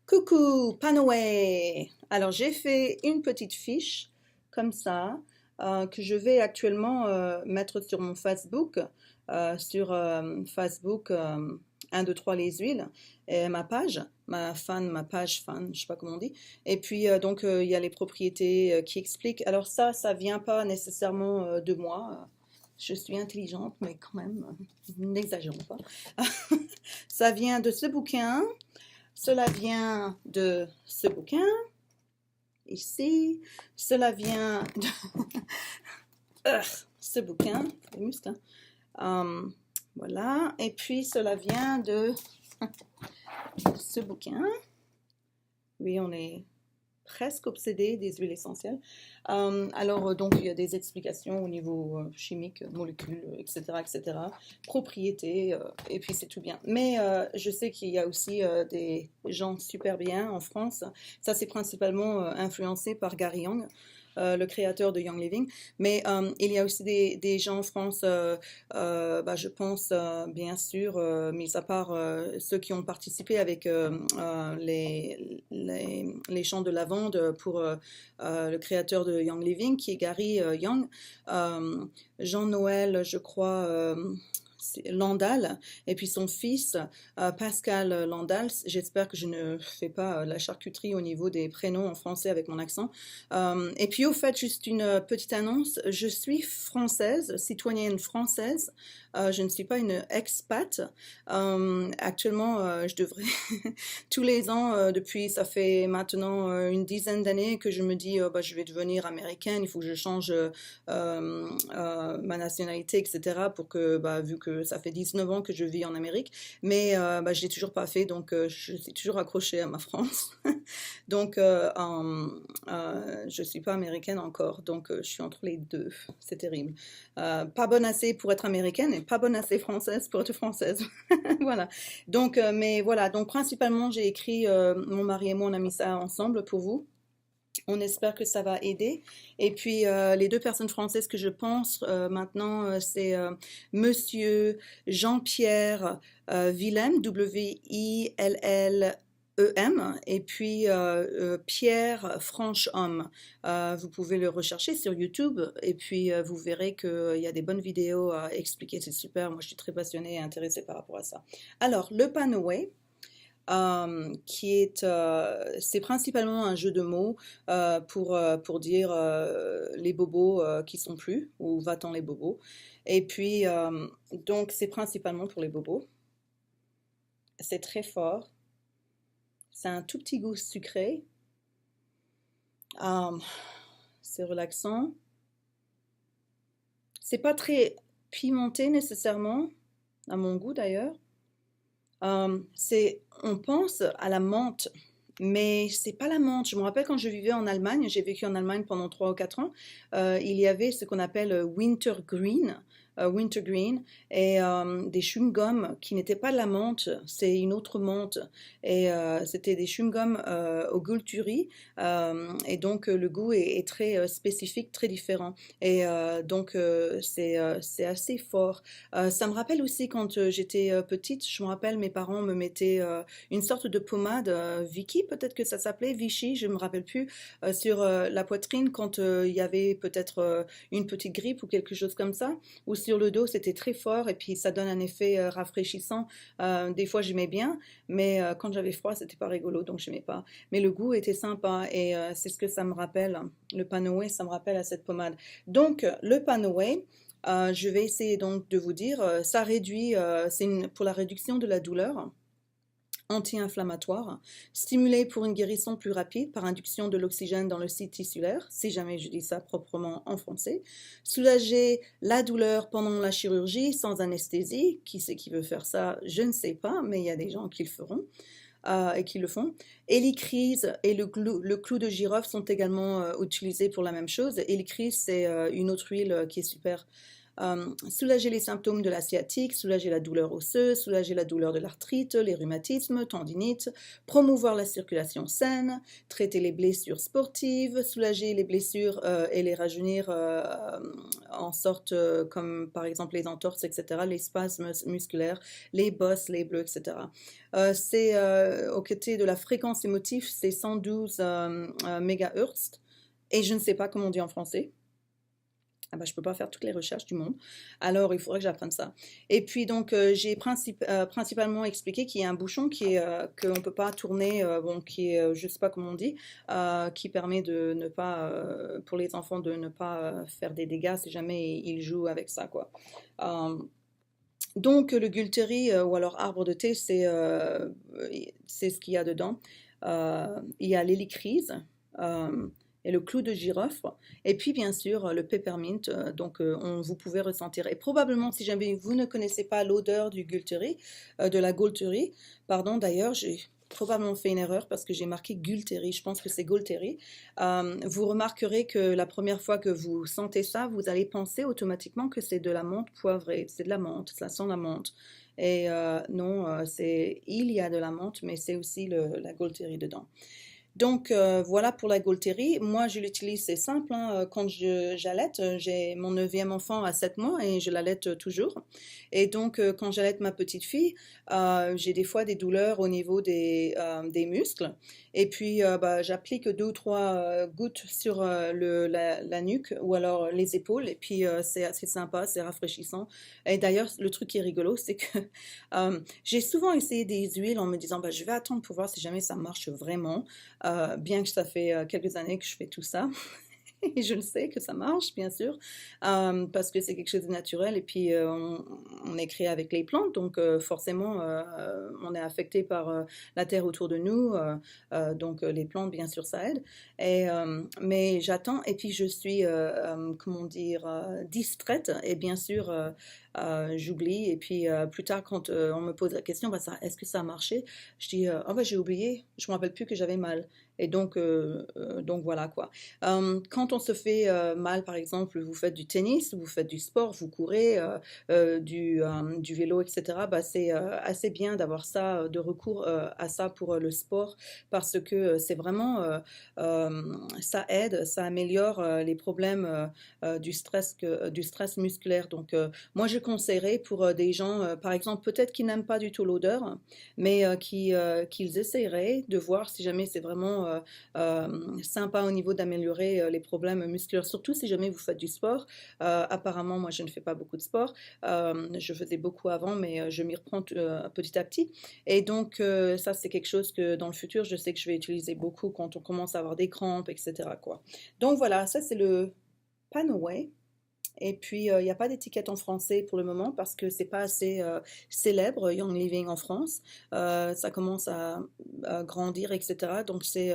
Coucou, Panaway! Alors j'ai fait une petite fiche comme ça que je vais actuellement mettre sur mon Facebook, sur Facebook 1, 2, 3 les huiles, et ma page fan, je sais pas comment on dit. Et puis donc il y a les propriétés qui expliquent. Alors ça vient pas nécessairement de moi. Je suis intelligente, mais quand même, n'exagérons pas. Ça vient de ce bouquin. Cela vient de ce bouquin, ici. Cela vient de ce bouquin, les muscles, hein. Voilà. Et puis cela vient de ce bouquin. Oui, on est presque obsédé des huiles essentielles. Alors, donc, il y a des explications au niveau chimique, molécules, etc., etc., propriétés, et puis c'est tout bien. Mais je sais qu'il y a aussi des gens super bien en France. Ça, c'est principalement influencé par Gary Young, le créateur de Young Living. Mais il y a aussi des gens en France, je pense, bien sûr, mis à part ceux qui ont participé avec les chants de lavande pour le créateur de Young Living, qui est Gary Young. Jean-Noël, je crois, Landal, et puis son fils, Pascal Landal. J'espère que je ne fais pas la charcuterie au niveau des prénoms en français avec mon accent. Et puis au fait, juste une petite annonce, je suis française, citoyenne française, je ne suis pas une expat. Actuellement, je devrais, tous les ans, depuis, ça fait maintenant une dizaine d'années que je me dis, je vais devenir américaine, il faut que je change ma nationalité, etc. pour que, vu que ça fait 19 ans que je vis en Amérique, mais je ne l'ai toujours pas fait, donc je suis toujours accrochée à ma France. Donc, je ne suis pas américaine encore, donc je suis entre les deux, c'est terrible. Pas bonne assez pour être américaine et pas bonne assez française pour être française. Voilà. Donc, mais voilà, donc principalement j'ai écrit, mon mari et moi on a mis ça ensemble pour vous. On espère que ça va aider. Et puis, les deux personnes françaises que je pense maintenant, c'est Monsieur Jean-Pierre Willem, W-I-L-L-E-M, et puis Pierre Franchhomme. Vous pouvez le rechercher sur YouTube, et puis vous verrez qu'il y a des bonnes vidéos à expliquer. C'est super. Moi, je suis très passionnée et intéressée par rapport à ça. Alors, le Panaway, c'est principalement un jeu de mots pour dire les bobos qui sont plus, ou va-t'en les bobos. Et puis, donc, c'est principalement pour les bobos. C'est très fort. C'est un tout petit goût sucré. Euh, c'est relaxant. C'est pas très pimenté nécessairement, à mon goût d'ailleurs. On pense à la menthe, mais c'est pas la menthe. Je me rappelle quand je vivais en Allemagne, j'ai vécu en Allemagne pendant 3 ou 4 ans, il y avait ce qu'on appelle wintergreen, et des chewing-gums qui n'étaient pas de la menthe, c'est une autre menthe. Et c'était des chewing-gums au gulturi, et donc le goût est très spécifique, très différent. Et donc c'est assez fort. Ça me rappelle aussi quand j'étais petite, je me rappelle mes parents me mettaient une sorte de pommade, Vichy peut-être que ça s'appelait, Vichy, je me rappelle plus, sur la poitrine quand il y avait peut-être une petite grippe ou quelque chose comme ça, ou sur le dos, c'était très fort et puis ça donne un effet rafraîchissant. Des fois j'aimais bien, mais quand j'avais froid, c'était pas rigolo, donc j'aimais pas. Mais le goût était sympa et c'est ce que ça me rappelle. Le Panaway, ça me rappelle à cette pommade. Donc le Panaway, je vais essayer donc de vous dire, ça réduit, pour la réduction de la douleur, anti-inflammatoire, stimulé pour une guérison plus rapide par induction de l'oxygène dans le site tissulaire, si jamais je dis ça proprement en français, soulager la douleur pendant la chirurgie sans anesthésie, qui c'est qui veut faire ça, je ne sais pas, mais il y a des gens qui le feront. Et qui le font. Hélicryse et le clou de girofle sont également utilisés pour la même chose. Hélicryse, c'est une autre huile qui est super soulager les symptômes de la sciatique, soulager la douleur osseuse, soulager la douleur de l'arthrite, les rhumatismes, tendinites, promouvoir la circulation saine, traiter les blessures sportives, soulager les blessures et les rajeunir en sorte comme par exemple les entorses, etc., les spasmes musculaires, les bosses, les bleus, etc. C'est aux côtés de la fréquence émotive, c'est 112 mégahertz. Et je ne sais pas comment on dit en français. Ah bah, je ne peux pas faire toutes les recherches du monde. Alors, il faudrait que j'apprenne ça. Et puis, donc, j'ai principalement expliqué qu'il y a un bouchon qu'on ne peut pas tourner, bon, qui est, je ne sais pas comment on dit, qui permet de ne pas, pour les enfants, de ne pas faire des dégâts si jamais ils jouent avec ça, quoi. Donc, le Gualteri, ou alors arbre de thé, c'est ce qu'il y a dedans. Il y a l'hélicryse. Et le clou de girofle, et puis bien sûr le peppermint, donc vous pouvez ressentir. Et probablement, si jamais vous ne connaissez pas l'odeur du Gualteri, de la Gualteri, pardon, d'ailleurs, j'ai probablement fait une erreur parce que j'ai marqué Gualteri, je pense que c'est Gualteri. Vous remarquerez que la première fois que vous sentez ça, vous allez penser automatiquement que c'est de la menthe poivrée, c'est de la menthe, ça sent la menthe. Et non, il y a de la menthe, mais c'est aussi la Gualteri dedans. Donc voilà pour la Gualteri. Moi je l'utilise, c'est simple, hein. Quand j'allaite, j'ai mon 9e enfant à 7 mois et je l'allaite toujours. Et donc quand j'allaite ma petite fille, j'ai des fois des douleurs au niveau des muscles. Et puis bah, j'applique 2 ou 3 gouttes sur la nuque ou alors les épaules. Et puis c'est assez sympa, c'est rafraîchissant. Et d'ailleurs, le truc qui est rigolo, c'est que j'ai souvent essayé des huiles en me disant bah, je vais attendre pour voir si jamais ça marche vraiment. Bien que ça fait quelques années que je fais tout ça. Et je le sais que ça marche, bien sûr, parce que c'est quelque chose de naturel et puis on est créé avec les plantes, donc forcément on est affecté par la terre autour de nous, donc les plantes, bien sûr, ça aide. Et, mais j'attends et puis je suis, comment dire, distraite et bien sûr j'oublie. Et puis plus tard, quand on me pose la question, bah, est-ce que ça a marché? Je dis, oh, bah, j'ai oublié, je ne me rappelle plus que j'avais mal. Et donc voilà quoi. Quand on se fait mal, par exemple, vous faites du tennis, vous faites du sport, vous courez, du vélo, etc., bah, c'est assez bien d'avoir ça, de recours à ça pour le sport, parce que c'est vraiment, ça aide, ça améliore les problèmes du stress musculaire. Donc, moi, je conseillerais pour des gens, par exemple, peut-être qui n'aiment pas du tout l'odeur, mais qu'ils essaieraient de voir si jamais c'est vraiment sympa au niveau d'améliorer les problèmes musculaires, surtout si jamais vous faites du sport. Apparemment, moi, je ne fais pas beaucoup de sport. Je faisais beaucoup avant, mais je m'y reprends petit à petit. Et donc, ça, c'est quelque chose que dans le futur, je sais que je vais utiliser beaucoup quand on commence à avoir des crampes, etc., quoi. Donc, voilà, ça, c'est le Panaway. Et puis, il n'y a pas d'étiquette en français pour le moment parce que c'est pas assez célèbre, Young Living en France. Ça commence à grandir, etc. Donc, c'est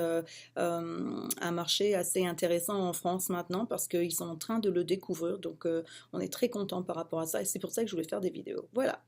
un marché assez intéressant en France maintenant parce qu'ils sont en train de le découvrir. Donc, on est très content par rapport à ça et c'est pour ça que je voulais faire des vidéos. Voilà.